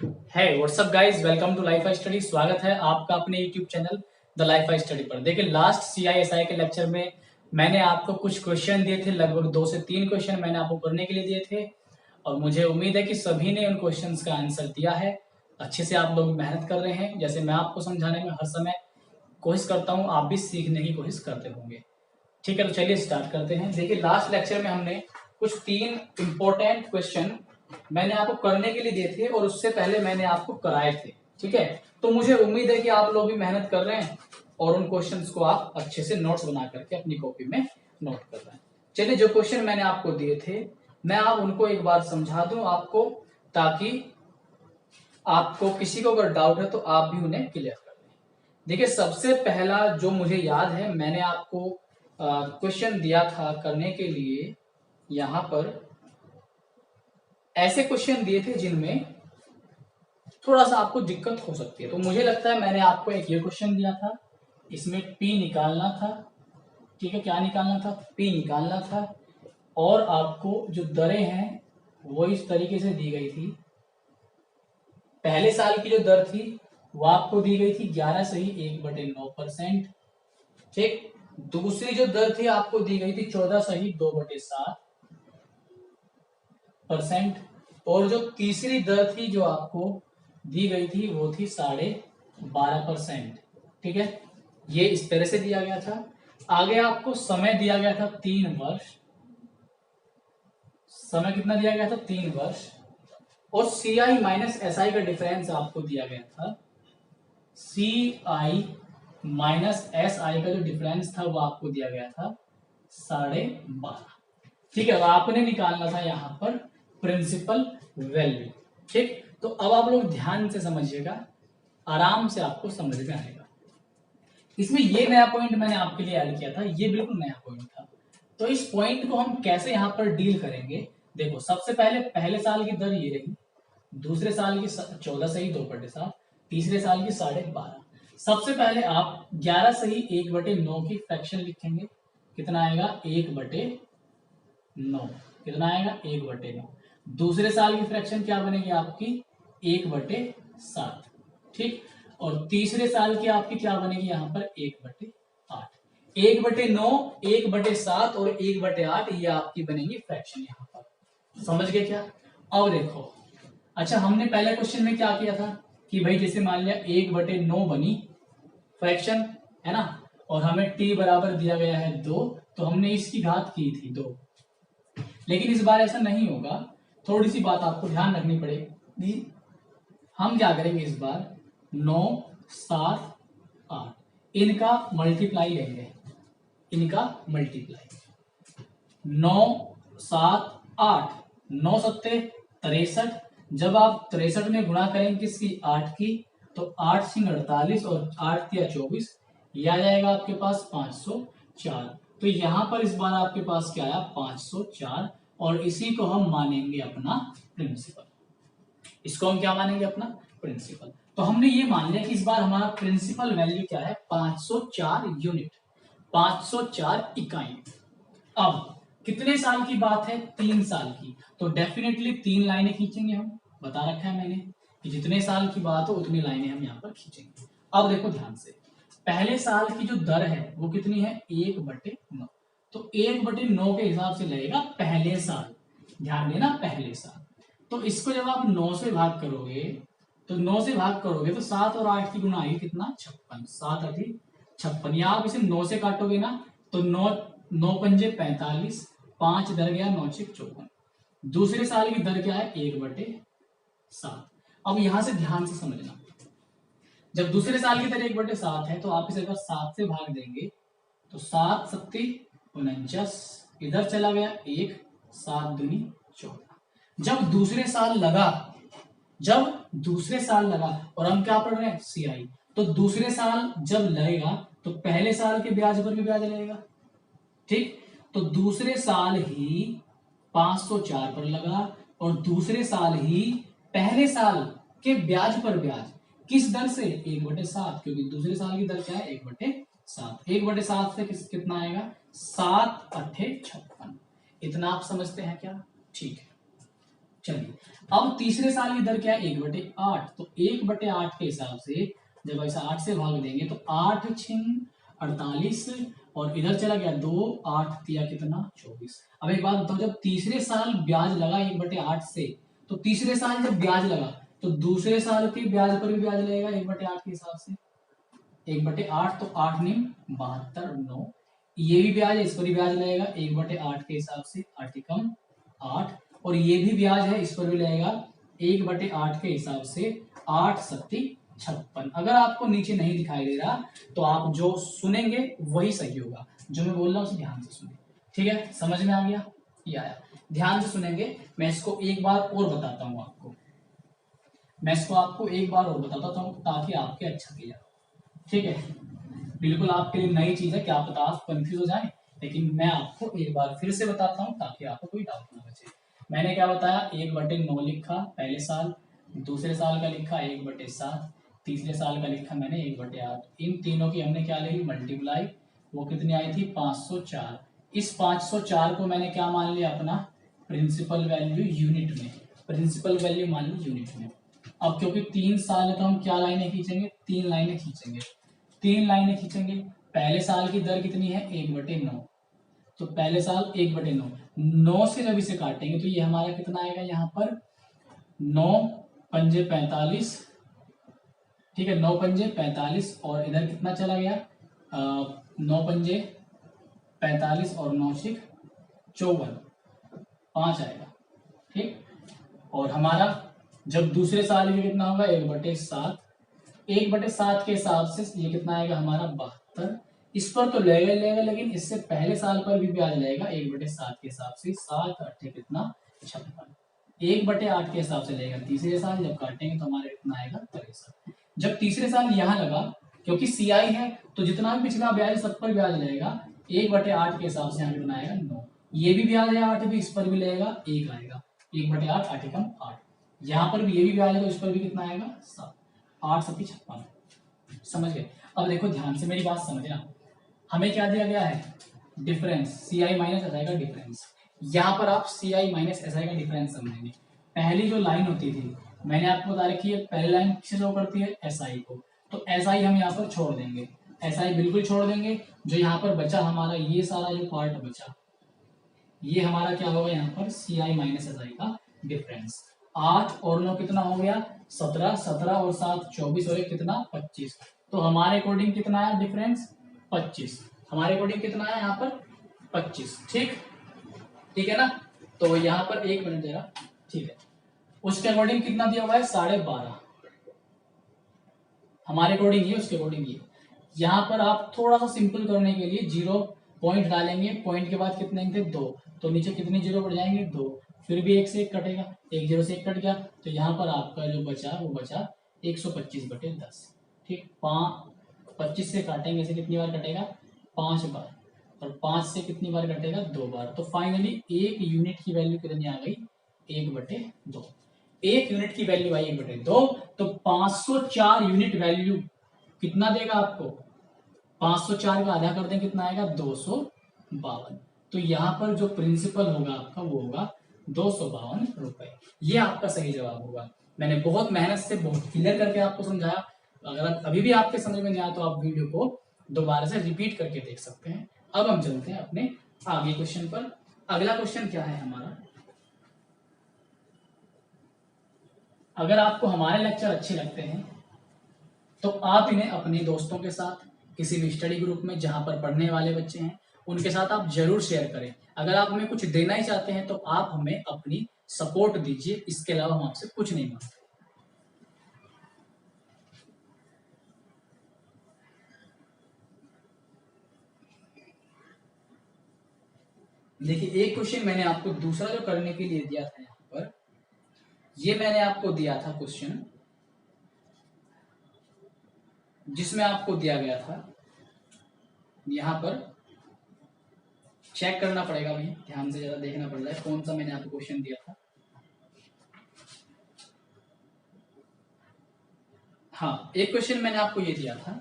है what's up guys, welcome to Life I Study. स्वागत है आपका अपने YouTube channel the Life I Study पर। देखिए, लास्ट CISI के लेक्चर में मैंने आपको कुछ क्वेश्चन दिए थे, लगभग 2 से 3 क्वेश्चन मैंने आपको करने के लिए दिए थे और मुझे उम्मीद है कि सभी ने उन क्वेश्चंस का आंसर दिया है। अच्छे से आप लोग मेहनत कर रहे हैं, जैसे मैं आपको समझाने में हर समय कोशिश करता हूँ, आप भी सीखने की कोशिश करते होंगे। ठीक है, तो चलिए स्टार्ट करते हैं। देखिए, लास्ट लेक्चर में हमने कुछ 3 इंपॉर्टेंट क्वेश्चन मैंने आपको करने के लिए दिए थे और उससे पहले मैंने आपको कराए थे। ठीक है, तो मुझे उम्मीद है कि आप लोग भी मेहनत कर रहे हैं और उन क्वेश्चंस को आप अच्छे से नोट्स बना करके अपनी कॉपी में नोट कर रहे हैं। चलिए, जो क्वेश्चन मैंने आपको दिए थे मैं आप उनको एक बार समझा दूं आपको, ताकि आपको किसी को अगर डाउट है तो आप भी उन्हें क्लियर कर दें। देखिए, सबसे पहला जो मुझे याद है, मैंने आपको क्वेश्चन दिया था करने के लिए, यहां पर ऐसे क्वेश्चन दिए थे जिनमें थोड़ा सा आपको दिक्कत हो सकती है। तो मुझे लगता है मैंने आपको एक ये क्वेश्चन दिया था, इसमें पी निकालना था। ठीक है, क्या निकालना था? पी निकालना था। और आपको जो दरें हैं वो इस तरीके से दी गई थी। पहले साल की जो दर थी वो आपको दी गई थी 11 सही 1/9%। ठीक, दूसरी जो दर थी आपको दी गई थी 14 सही 2/7%। और जो तीसरी दर थी जो आपको दी गई थी वो थी 12.5%। ठीक है, ये इस तरह से दिया गया था। आगे आपको समय दिया गया था 3 वर्ष। समय कितना दिया गया था? 3 वर्ष। और CI माइनस SI का डिफरेंस आपको दिया गया था। CI माइनस SI का जो डिफरेंस था वो आपको दिया गया था 12.5। ठीक है, आपने निकालना था यहां पर प्रिंसिपल वैल्यू। ठीक, तो अब आप लोग ध्यान से समझिएगा, आराम से आपको समझ में आएगा। इसमें ये नया पॉइंट मैंने आपके लिए ऐड किया था, ये बिल्कुल नया पॉइंट था। तो इस पॉइंट को हम कैसे यहां पर डील करेंगे? देखो, सबसे पहले साल की दर ये रही, दूसरे साल की 14 सही 2/7, तीसरे साल की 12.5। सबसे पहले आप 11 सही 1/9 की फ्रैक्शन लिखेंगे। कितना आएगा? 1/9। कितना आएगा? 1/9। दूसरे साल की फ्रैक्शन क्या बनेगी आपकी? 1/7। ठीक, और तीसरे साल की आपकी क्या बनेगी यहां पर? 1/8। 1/9, 1/7 और 1/8 ये आपकी बनेगी फ्रैक्शन यहां पर। समझ गए क्या? अब देखो, अच्छा, हमने पहले क्वेश्चन में क्या किया था कि भाई जैसे मान लिया 1/9 बनी फ्रैक्शन, है ना, और हमें t बराबर दिया गया है 2, तो हमने इसकी घात की थी 2। लेकिन इस बार ऐसा नहीं होगा, थोड़ी सी बात आपको ध्यान रखनी पड़ेगी। हम क्या करेंगे इस बार? 9, 7, 8 इनका मल्टीप्लाई लेंगे। इनका मल्टीप्लाई 9, 7, 8, 9 सत्ते 63। जब आप 63 में गुणा करेंगे किसकी? 8 की, तो 8 सिंह 48 और 8 तिया 24, ये आ जाएगा आपके पास 504। तो यहां पर इस बार आपके पास क्या आया? 504। और इसी को हम मानेंगे अपना प्रिंसिपल। इसको हम क्या मानेंगे? अपना प्रिंसिपल। तो हमने ये मान लिया कि इस बार हमारा प्रिंसिपल वैल्यू क्या है? 504 यूनिट, 504 इकाई। अब कितने साल की बात है? 3 साल की। तो डेफिनेटली 3 लाइनें खींचेंगे हम, बता रखा है मैंने कि जितने साल की बात हो उतनी लाइनें हम यहाँ पर खींचेंगे। अब देखो ध्यान से, पहले साल की जो दर है वो कितनी है? 1/9। तो 1/9 के हिसाब से लगेगा पहले साल। ध्यान देना, पहले साल। तो इसको जब आप 9 से भाग करोगे, तो 9 से भाग करोगे तो 7 और 8 की गुणा आएगी कितना? 56। 7 8 56। या आप इसे 9 से काटोगे ना, तो 9 9 पंजे 45, 5 दर गया 9 6 54। दूसरे साल की दर क्या है? 1/7। अब यहां से ध्यान से समझना, जब दूसरे साल की दर 1/7 है तो आप इसे अगर 7 से भाग देंगे तो 7 सत्ती 49, इधर चला गया 1, 7 दूनी 14। जब दूसरे साल लगा, और हम क्या पढ़ रहे हैं? CI। तो दूसरे साल जब लगेगा तो पहले साल के ब्याज पर भी ब्याज लगेगा। ठीक, तो दूसरे साल ही 504 पर लगा और दूसरे साल ही पहले साल के ब्याज पर ब्याज। किस दर से? 1/7, क्योंकि दूसरे साल की दर क्या है? 1/7। 1/7 से कितना आएगा? 7 8 56। इतना आप समझते हैं क्या? ठीक है, चलिए, अब तीसरे साल की दर क्या है, 1/8। तो 1/8 के हिसाब से जब ऐसा 8 से भाग देंगे तो 8 छिंग 48, और इधर चला गया 2, 8 दिया कितना 24। अब एक बात बताओ, जब तीसरे साल ब्याज लगा 1/8 से, तो तीसरे साल जब ब्याज लगा तो दूसरे साल के ब्याज पर भी ब्याज लगेगा 1/8 के हिसाब से। 1/8 तो 8 नीम 72, 9, ये भी ब्याज है, इस पर भी ब्याज लगेगा 1/8 के हिसाब से, 8 एकम 8, और ये भी ब्याज है, इस पर भी लगेगा 1/8 के हिसाब से, 8 सत्ती 56। अगर आपको नीचे नहीं दिखाई दे रहा तो आप जो सुनेंगे वही सही होगा, जो मैं बोल रहा हूँ उसे ध्यान से सुने। ठीक है, समझ में आ गया, ये आया, ध्यान से सुनेंगे। मैं इसको एक बार और बताता हूँ आपको, मैं इसको आपको एक बार और बताता हूँ ताकि आपके अच्छा क्लियर हो। ठीक है, बिल्कुल आपके लिए नई चीज है, क्या पता आप कंफ्यूज हो जाए, लेकिन मैं आपको एक बार फिर से बताता हूँ ताकि आपको कोई डाउट ना बचे। मैंने क्या बताया, 1/9 लिखा पहले साल, दूसरे साल का लिखा 1/7, तीसरे साल का लिखा मैंने 1/8। इन तीनों की हमने क्या ली, मल्टीप्लाई, वो कितनी आई थी 504। इस 504 को मैंने क्या मान लिया, अपना प्रिंसिपल वैल्यू यूनिट में, प्रिंसिपल वैल्यू मान ली यूनिट में। अब क्योंकि 3 साल है तो हम क्या लाइनें खींचेंगे, 3 लाइनें खींचेंगे, 3 लाइनें खींचेंगे। पहले साल की दर कितनी है 1/9, तो पहले साल 1/9, 9 से जब इसे काटेंगे तो ये हमारा कितना आएगा, यहाँ पर 9 पंजे 45, ठीक है, 9 पंजे 45, और इधर कितना चला गया 9 पंजे 45 और 9 छिक 54, 5 आएगा। ठीक, और हमारा जब दूसरे साल में कितना होगा 1/7, 1/7 के हिसाब से ये कितना आएगा हमारा 72। इस पर तो लेगा, लेकिन इससे पहले साल पर भी ब्याज लगेगा 1/7 के हिसाब से, 7 8 कितना 56, 1/8 के हिसाब से लेगा तीसरे साल, जब काटेंगे तो हमारे कितना आएगा 63। जब तीसरे साल यहाँ लगा, क्योंकि सीआई है तो जितना भी पिछला ब्याज सब पर ब्याज लगेगा, 1/8 के हिसाब से यहाँ कितना आएगा 9, ये भी ब्याज है 8 भी, इस पर भी लगेगा 1 आएगा, 1/8 8 एकम 8, यहाँ पर भी ये भी ब्याज है तो इस पर भी कितना आएगा 7, 8 सत्ती 56। समझ गए। अब देखो ध्यान से मेरी बात समझना, हमें क्या दिया गया है, difference, C I minus S I का डिफरेंस। यहाँ पर आप सी आई माइनस एस आई का डिफरेंस समझेंगे। पहली जो लाइन होती थी मैंने आपको बता रखी है, पहली लाइन किसे शो करती है एस आई को, तो एस आई हम यहाँ पर छोड़ देंगे, एस आई बिल्कुल छोड़ देंगे। जो यहाँ पर बचा हमारा ये सारा जो पार्ट बचा, ये हमारा क्या होगा यहाँ पर सी आई माइनस एस आई का डिफरेंस। 8 और 9 कितना हो गया 17, 17 और 7 24, और एक कितना 25। तो हमारे अकॉर्डिंग कितना है डिफरेंस 25, हमारे अकॉर्डिंग कितना है यहाँ पर 25। ठीक, ठीक है ना, तो यहाँ पर 1 मिनट जरा, ठीक है, उसके अकॉर्डिंग कितना दिया हुआ है 12.5, हमारे अकॉर्डिंग ये, उसके अकॉर्डिंग ये। यहाँ पर आप थोड़ा सा सिंपल करने के लिए 0 पॉइंट डालेंगे, पॉइंट के बाद कितने थे 2, तो नीचे कितने 0 बढ़ जाएंगे 2, फिर भी 1 से 1 कटेगा, 1 0 से 1 कट गया, तो यहाँ पर आपका जो बचा वो बचा 125/10। ठीक, 25 से काटेंगे, इसे कितनी बार कटेगा 5 बार, और 5 से कितनी बार कटेगा 2 बार, तो फाइनली 1 यूनिट की वैल्यू कितनी आ गई 1/2, 1 यूनिट की वैल्यू आई 1/2, तो 504 यूनिट वैल्यू कितना देगा आपको, 504 का आधा कर दें कितना आएगा 252। तो यहाँ पर जो प्रिंसिपल होगा आपका वो होगा 252 रुपए, ये आपका सही जवाब होगा। मैंने बहुत मेहनत से बहुत क्लियर करके आपको समझाया, अगर अभी भी आपके समझ में नहीं आया तो आप वीडियो को दोबारा से रिपीट करके देख सकते हैं। अब हम चलते हैं अपने आगे क्वेश्चन पर। अगला क्वेश्चन क्या है हमारा, अगर आपको हमारे लेक्चर अच्छे लगते हैं तो आप इन्हें अपने दोस्तों के साथ, किसी भी स्टडी ग्रुप में जहां पर पढ़ने वाले बच्चे हैं उनके साथ आप जरूर शेयर करें। अगर आप हमें कुछ देना ही चाहते हैं तो आप हमें अपनी सपोर्ट दीजिए, इसके अलावा हम आपसे कुछ नहीं मांगते। देखिए, एक क्वेश्चन मैंने आपको दूसरा जो करने के लिए दिया था यहाँ पर, ये मैंने आपको दिया था क्वेश्चन जिसमें आपको दिया गया था, यहाँ पर चेक करना पड़ेगा, भाई ध्यान से ज्यादा देखना पड़ रहा है कौन सा मैंने आपको क्वेश्चन दिया था। हाँ, एक क्वेश्चन मैंने आपको ये दिया था,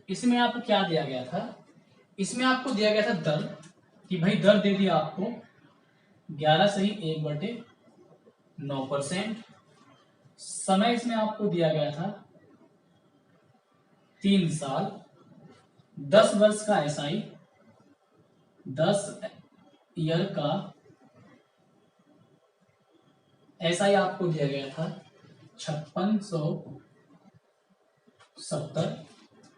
इसमें आपको क्या दिया गया था, इसमें आपको दिया गया था दर, कि भाई दर दे दिया आपको 11 सही 1/2, 9%। समय इसमें आपको दिया गया था 3 साल। 10 वर्ष का एसआई, 10 ईयर का एसआई आपको दिया गया था 5670।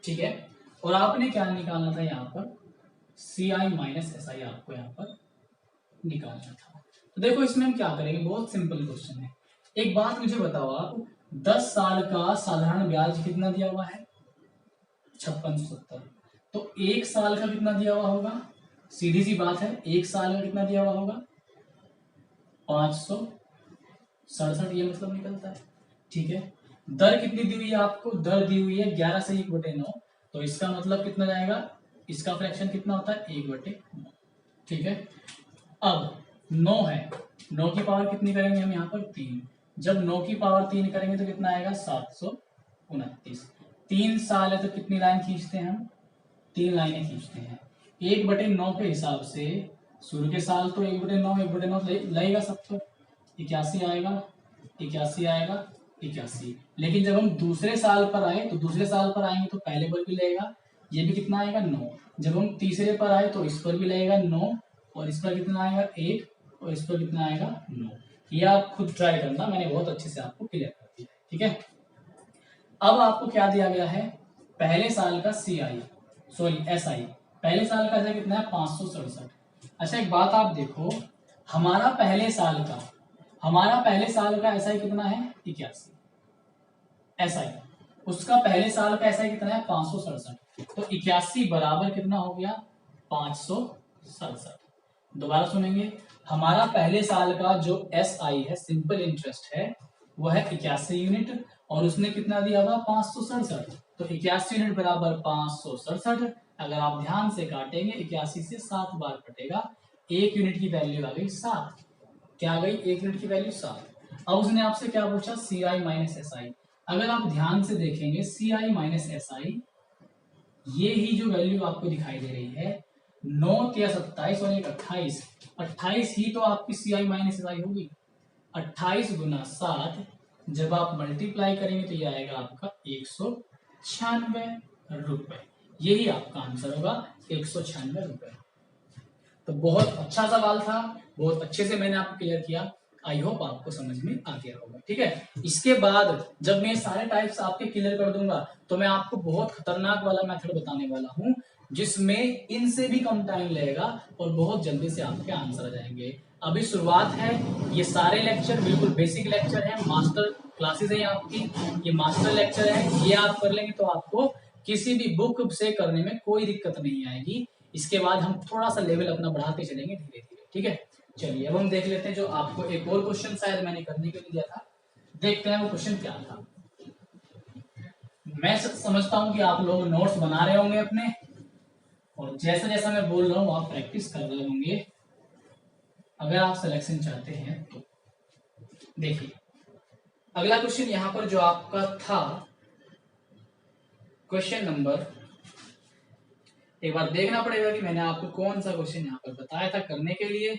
ठीक है, और आपने क्या निकालना था यहाँ पर, सी आई माइनस एस आई आपको यहाँ पर निकालना था। तो देखो इसमें हम क्या करेंगे, बहुत सिंपल क्वेश्चन है। एक बात मुझे बताओ आप, 10 साल का साधारण ब्याज कितना दिया हुआ है, 5670। तो एक साल का कितना दिया हुआ होगा, सीधी सी बात है, एक साल का कितना दिया हुआ होगा, 567, ये मतलब निकलता है। ठीक है, दर कितनी दी हुई है आपको, दर दी हुई है 11 से 1/9। तो इसका मतलब कितना जाएगा, इसका फ्रैक्शन कितना होता है, 1/9। ठीक है, अब 9 है, 9 की पावर कितनी करेंगे हम यहाँ पर 3। जब 9 की पावर 3 करेंगे तो कितना आएगा 729। 3 साल है तो कितनी लाइन खींचते हैं हम, 3 लाइनें खींचते हैं। 1/9 के हिसाब से शुरू के साल तो 1/9 1/9 लगेगा सबको, 81 आएगा, 81 आएगा, 81। लेकिन जब हम दूसरे साल पर आए तो दूसरे साल पर आएंगे तो पहले पर भी लगेगा, ये भी कितना आएगा 9। जब हम तीसरे पर आए तो इस पर भी लगेगा 9, और इस पर कितना आएगा 1, और इस पर कितना आएगा 9। ये आप खुद ट्राई करना, मैंने बहुत अच्छे से आपको क्लियर कर दिया। ठीक है, अब आपको क्या दिया गया है, पहले साल का सी आई, सॉरी एस आई, पहले साल का कितना है 567। अच्छा एक बात आप देखो, हमारा पहले साल का एसआई कितना है 81, एसआई, उसका पहले साल का एसआई कितना है 567। तो 81 बराबर कितना हो गया 567। दोबारा सुनेंगे, हमारा पहले साल का जो एसआई है, सिंपल इंटरेस्ट है, वह है 81 यूनिट, और उसने कितना दिया हुआ 567। तो 81 यूनिट बराबर 567। अगर आप ध्यान से काटेंगे 81 से 7 बार कटेगा, 1 यूनिट की वैल्यू आ गई 7। क्या आ गई, 1 यूनिट की वैल्यू 7। अब उसने आपसे क्या पूछा, सी आई माइनस एस आई। अगर आप ध्यान से देखेंगे सी आई माइनस एस आई, ये ही जो वैल्यू आपको दिखाई दे रही है 9 या 27 और 1 28, 28 ही तो आपकी सी आई माइनस एस आई होगी। 28 गुना 7 जब आप मल्टीप्लाई करेंगे तो ये आएगा आपका 196 रुपए। यही आपका आंसर होगा 196 रुपए। तो बहुत अच्छा सवाल था, बहुत अच्छे से मैंने आपको क्लियर किया। आई होप आपको समझ में आ गया होगा। ठीक है, इसके बाद जब मैं सारे टाइप्स आपके क्लियर कर दूंगा तो मैं आपको बहुत खतरनाक वाला मेथड बताने वाला हूं, जिसमें इनसे भी कम टाइम लगेगा और बहुत जल्दी से आपके आंसर आ जाएंगे। अभी शुरुआत है, ये सारे लेक्चर बिल्कुल बेसिक लेक्चर है, मास्टर क्लासेस है आपकी, ये मास्टर लेक्चर है। ये आप कर लेंगे तो आपको किसी भी बुक से करने में कोई दिक्कत नहीं आएगी। इसके बाद हम थोड़ा सा लेवल अपना बढ़ाते चलेंगे धीरे धीरे। ठीक है, चलिए अब हम देख लेते हैं जो आपको एक और क्वेश्चन शायद मैंने करने के लिए दिया था, देखते हैं वो क्वेश्चन क्या था। मैं समझता हूं कि आप लोग नोट्स बना रहे होंगे अपने, और जैसा जैसा मैं बोल रहा हूं आप प्रैक्टिस कर रहे होंगे, अगर आप सिलेक्शन चाहते हैं तो। देखिए अगला क्वेश्चन यहां पर जो आपका था, क्वेश्चन नंबर, एक बार देखना पड़ेगा कि मैंने आपको कौन सा क्वेश्चन यहाँ पर बताया था करने के लिए।